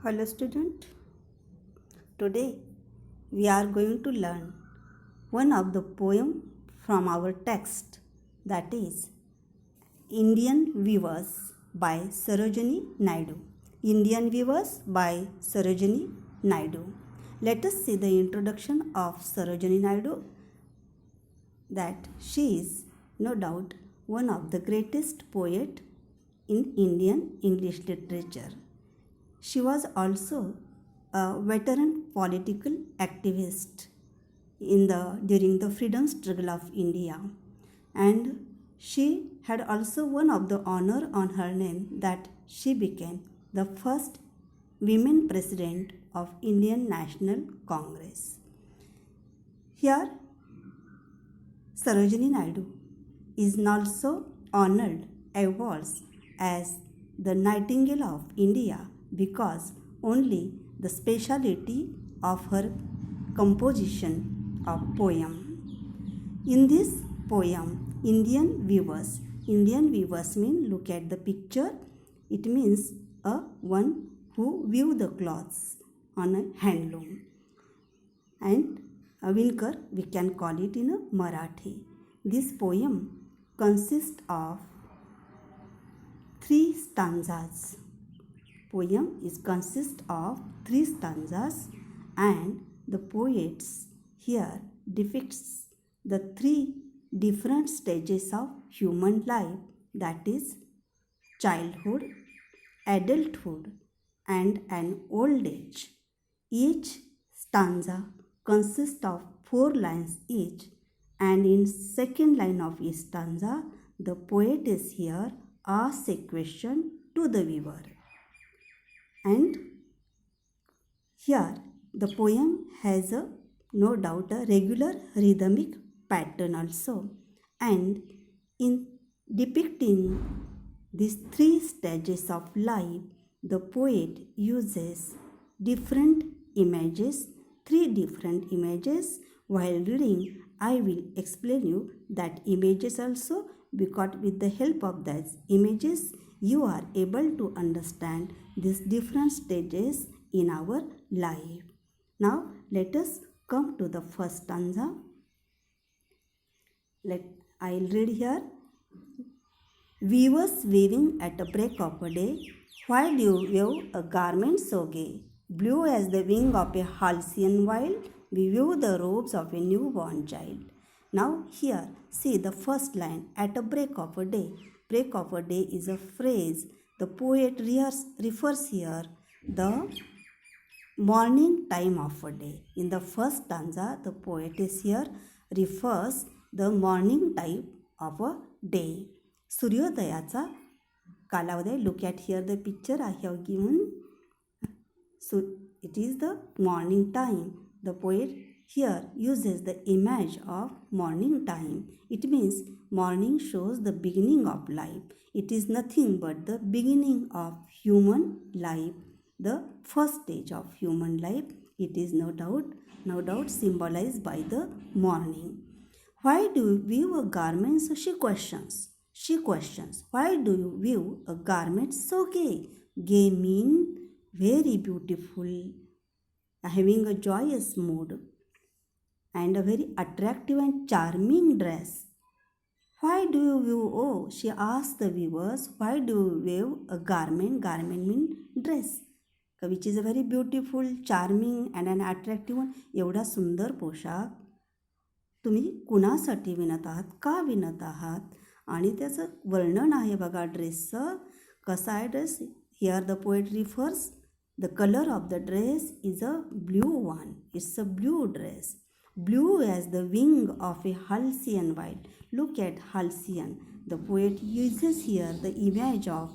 Hello student, today we are going to learn one of the poem from our text, that is Indian Weavers by Sarojini Naidu. Indian Weavers by Sarojini Naidu. Let us see the introduction of Sarojini Naidu, that she is no doubt one of the greatest poet in Indian English literature. She was also a veteran political activist during the freedom struggle of India, and she had also one of the honor on her name that she became the first women president of Indian National Congress. Here Sarojini Naidu is also honored awards as the Nightingale of India because only the speciality of her composition of poem. In this poem, Indian weavers mean, look at the picture, it means one who weave the cloths on a handloom, and a winker we can call it in a Marathi. This poem consists of 3 stanzas. Poem consists of 3 stanzas, and the poets here depicts the 3 different stages of human life, that is childhood, adulthood, and an old age. Each stanza consists of 4 lines each, and in second line of each stanza the poet is here asks a question to the weaver. And here the poem has no doubt a regular rhythmic pattern also, and in depicting these 3 stages of life the poet uses different images, 3 different images. While reading I will explain you that images also, because with the help of these images you are able to understand these different stages in our life. Now let us come to the first stanza. I'll read here. Weavers weaving at a break of a day, why do you weave a garment so gay? Blue as the wing of a halcyon wild, we weave the robes of a newborn child. Now here, see the first line, at a break of a day. Break of a day is a phrase. The poet refers here the morning time of a day. In the first stanza, the poet is here refers the morning time of a day. Suryodayacha kalavadi. Look at here the picture I have given. So it is the morning time. The poet here uses the image of morning time. It means morning shows the beginning of life. It is nothing but the beginning of human life, the first stage of human life. It is no doubt symbolized by the morning. Why do you weave a garment? So she questions, why do you weave a garment so gay? Gay mean very beautiful, having a joyous mood, and a very attractive and charming dress. Why do you weave? Oh, she asked the weavers, why do you weave a garment? Garment mean dress, which is a very beautiful, charming and an attractive one. एवढा सुंदर पोशाख तुम्ही कुणासाठी विणत आहात, का विणत आहात, आणि त्याचं वर्णन आहे बघा ड्रेसचं. कसा आहे dress? Here the poet refers the color of the dress is a blue one. It's a blue dress. Blue as the wing of a halcyon wild. Look at halcyon. The poet uses here the image of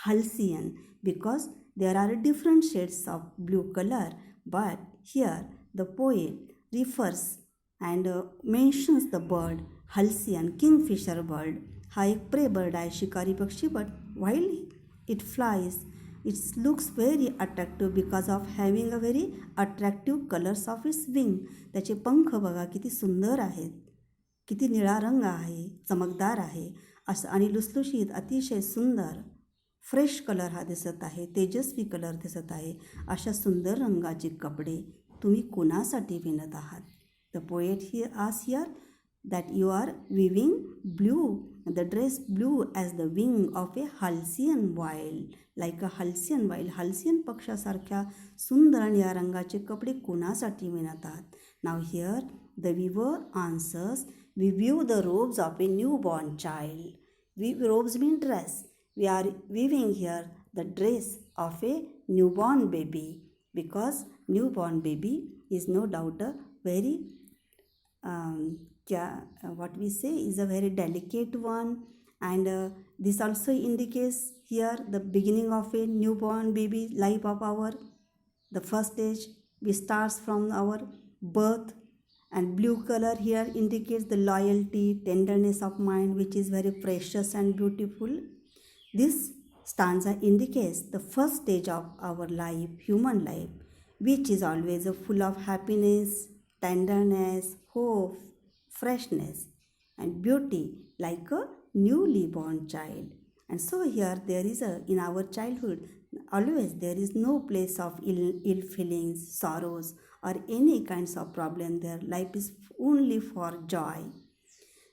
halcyon because there are different shades of blue color. But here the poet refers and mentions the bird halcyon, kingfisher bird. हा एक pray bird आहे, शिकारी पक्षी, but while it flies, it looks very attractive because of having a very attractive colors of its wing. त्याचे पंख बघा किती सुंदर आहेत, किती निळा रंग आहे, चमकदार आहे असं, आणि लुसलुशीत अतिशय सुंदर फ्रेश कलर हा दिसत आहे, तेजस्वी कलर दिसत आहे. अशा सुंदर रंगाचे कपडे तुम्ही कोणासाठी विणत आहात? The poet here that you are weaving blue, the dress blue as the wing of a halcyon wild, like a halcyon wild. halcyon पक्षासारख्या सुंदर आणि या रंगाचे कपडे कोणासाठी विणत आहात? Now here the weaver answers, we weave the robes of a newborn child. Robes mean dress. We are weaving here the dress of a newborn baby, because newborn baby is no doubt a very what we say is a very delicate one, and this also indicates here the beginning of a newborn baby life of our, the first stage we starts from our birth. And blue color here indicates the loyalty, tenderness of mind, which is very precious and beautiful. This stanza indicates the first stage of our life, human life, which is always full of happiness, tenderness, hope, freshness and beauty, like a newly born child. And so here there is in our childhood always there is no place of ill feelings, sorrows or any kinds of problem there. Life is only for joy.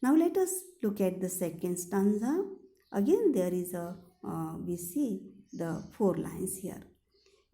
Now let us look at the second stanza. Again there is we see the 4 lines here.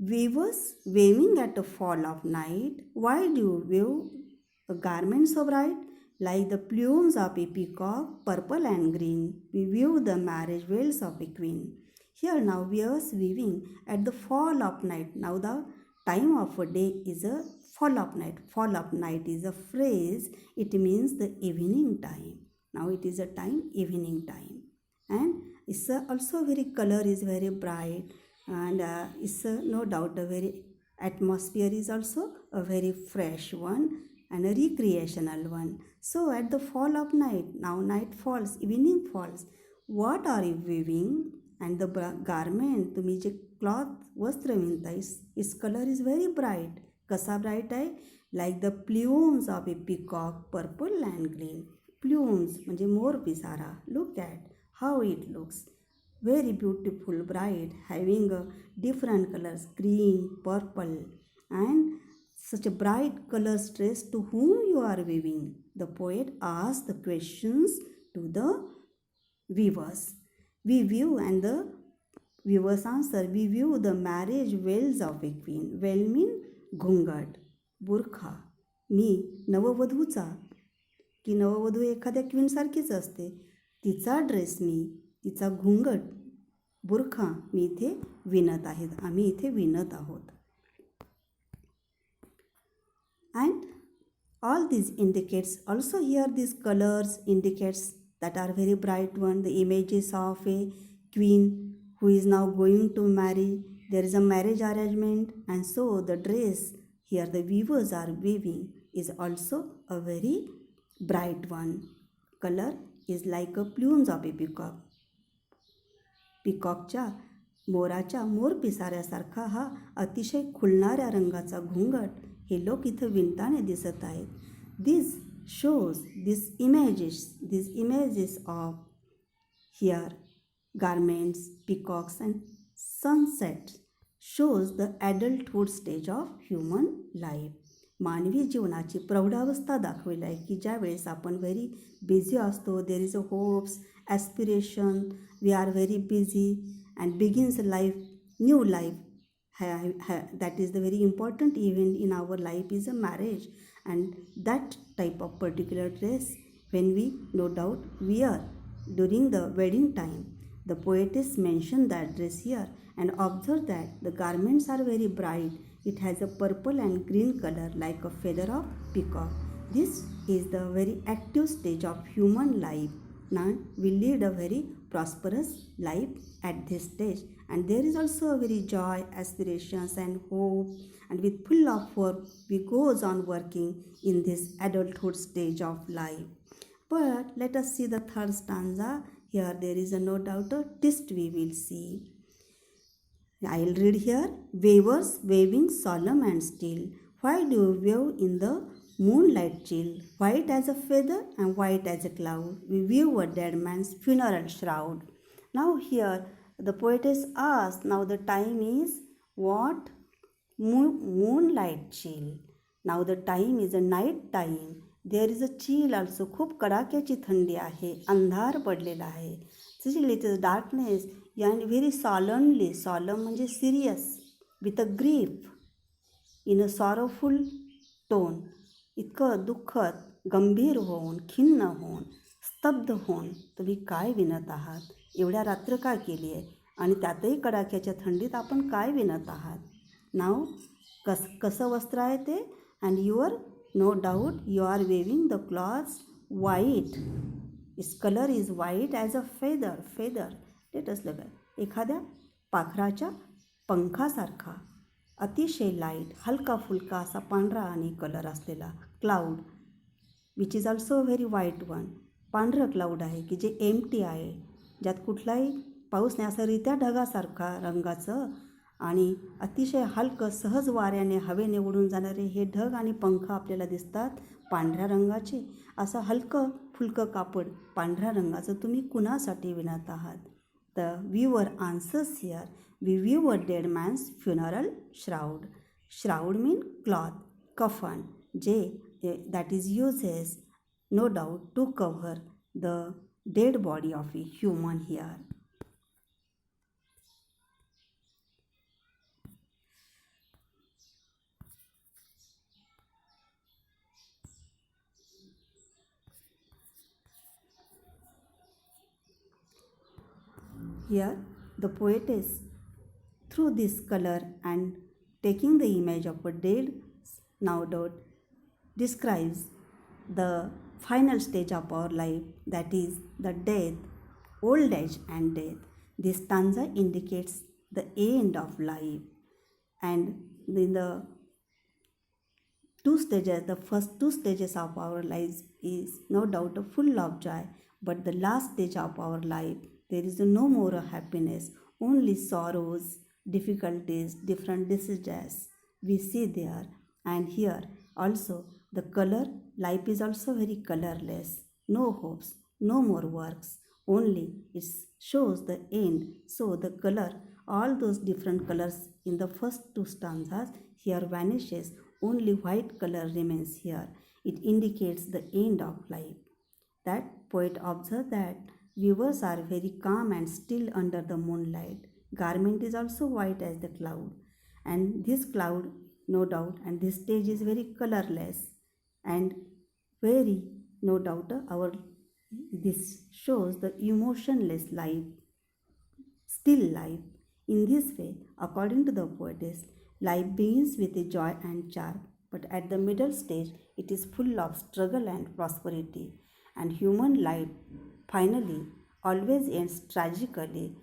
Weavers waving at the fall of night, why do you weave a garment so bright? Like the plumes of a peacock, purple and green, we weave the marriage veils of a queen. Here now weavers weaving at the fall of night. Now the time of a day is a fall of night. Fall of night is a phrase, it means the evening time. Now it is a time, evening time. And it's also very color is very bright, and it's no doubt a very atmosphere is also a very fresh one and a recreational one. So at the fall of night, now night falls, evening falls, what are you weaving? And the garment, तुम्ही जे cloth वस्त्र विणताय, its color is very bright. कसा bright आहे? Like the plumes of a peacock, purple and green. Plumes म्हणजे मोर पिसारा. Look at how it looks. Very beautiful, bright, having different colors, green, purple, and such a bright colors dress. To whom you are weaving? The poet asks the questions to the weavers. We weave, and the weavers answer, we weave the marriage veils of a queen. Veil mean घुंगट, बुरखा. मी नववधूचा, की नववधू एखाद्या क्वीनसारखीच असते, तिचा dress मी, तिचा घुंगट, बुरखा मी इथे विणत आहे, आम्ही इथे विणत आहोत. And all these indicates, also here these colors indicates that are very bright one, the images of a queen who is now going to marry. There is a marriage arrangement, and so the dress here the weavers are weaving is also a very bright one. Color is like a plumes of a peacock. पिकॉकच्या मोराच्या मोर पिसाऱ्यासारखा हा अतिशय खुलणाऱ्या रंगाचा घुंगट हे लोक इथं विणताना दिसत आहेत. This shows these images of here garments, peacocks and sunsets shows the adulthood stage of human life. मानवी जीवनाची प्रौढावस्था दाखवली आहे की ज्या वेळेस आपण व्हेरी बिझी असतो, there is a hopes, aspiration, we are very busy and begins life, new life. That is the very important event in our life is a marriage, and that type of particular dress when we no doubt wear during the wedding time. The poetess mentioned that dress here, and observe that the garments are very bright. It has a purple and green color like a feather of peacock. This is the very active stage of human life. Now we lead a very prosperous life at this stage, and there is also a very joy, aspirations and hope, and with full of work we goes on working in this adulthood stage of life. But let us see the third stanza. Here there is no doubt a twist we will see. I will read here. Weavers waving solemn and still, why do you wave in the moonlight chill? White as a feather and white as a cloud, we weave a dead man's funeral shroud. Now here The poetess asks, now the time is what? Moonlight chill. Now the time is a night time. There is a chill also. खूप कडाक्याची थंडी आहे. अंधार पडलेला आहे. Still it is darkness and very solemnly. Solemn म्हणजे serious. With a grief. In a sorrowful tone. इतकं दुःखद, गंभीर होऊन, खिन्न होऊन, स्तब्ध होऊन तुम्ही काय विणत आहात? एवढ्या रात्र का केली आहे? आणि त्यातही कडाक्याच्या थंडीत आपण काय विणत आहात? नाव कसं वस्त्र आहे ते? And your no doubt you are waving the clothes white. Its colour is white as a feather. Let us look at. एखाद्या पाखराच्या पंखासारखा अतिशय लाईट, हलका फुलका असा पांढरा आणि कलर असलेला cloud, which is also very white one. पांढरं क्लाउड आहे की जे एम्प्टी आहे, ज्यात कुठलाही पाऊस नाही, असं रित्या ढगासारखा रंगाचं आणि अतिशय हलकं सहज वाऱ्याने हवेने उडून जाणारे हे ढग आणि पंख आपल्याला दिसतात पांढऱ्या रंगाचे. असं हलकं फुलकं कापड पांढऱ्या रंगाचं तुम्ही कुणासाठी विणत आहात? The viewer answers here, we view a dead man's funeral shroud. Shroud mean cloth, कफन, जे that is uses no doubt to cover the dead body of a human here. Here the poetess, through this color and taking the image of a dead, no doubt describes the final stage of our life, that is the death, old age and death. This stanza indicates the end of life, and in the two stages, the first two stages of our lives is no doubt full of joy, but the last stage of our life there is no more happiness, only sorrows, difficulties, different diseases we see there. And here also the color, life is also very colorless, no hopes, no more works, only it shows the end. So the color, all those different colors in the first two stanzas here vanishes, only white color remains here. It indicates the end of life. That poet observed that viewers are very calm and still under the moonlight. Garment is also white as the cloud, and this cloud, no doubt, and this stage is very colorless and very, no doubt, this shows the emotionless life, still life. In this way, according to the poetess, life begins with a joy and charm, but at the middle stage it is full of struggle and prosperity, and human life finally always ends tragically,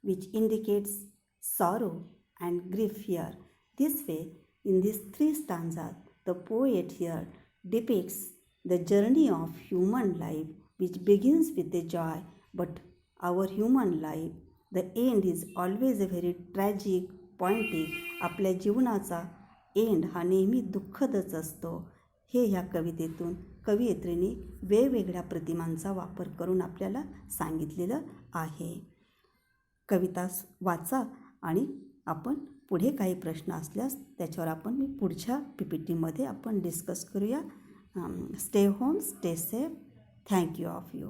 which indicates sorrow and grief here. This way, in these three stanzas, the poet here depicts the journey of human life, which begins with a joy, but our human life, the end is always a very tragic, pointing. आपल्या जीवनाचा and हा नेहमी दुःखदच असतो. हे ह्या कवितेतून कवयित्रीने वेगवेगळ्या प्रतिमांचा वापर करून आपल्याला सांगितलेलं आहे. कविता वाचा आणि आपण पुढे काही प्रश्न असल्यास त्याच्यावर आपण पुढच्या PPTमध्ये आपण डिस्कस करूया. Stay home, stay safe. Thank you of you.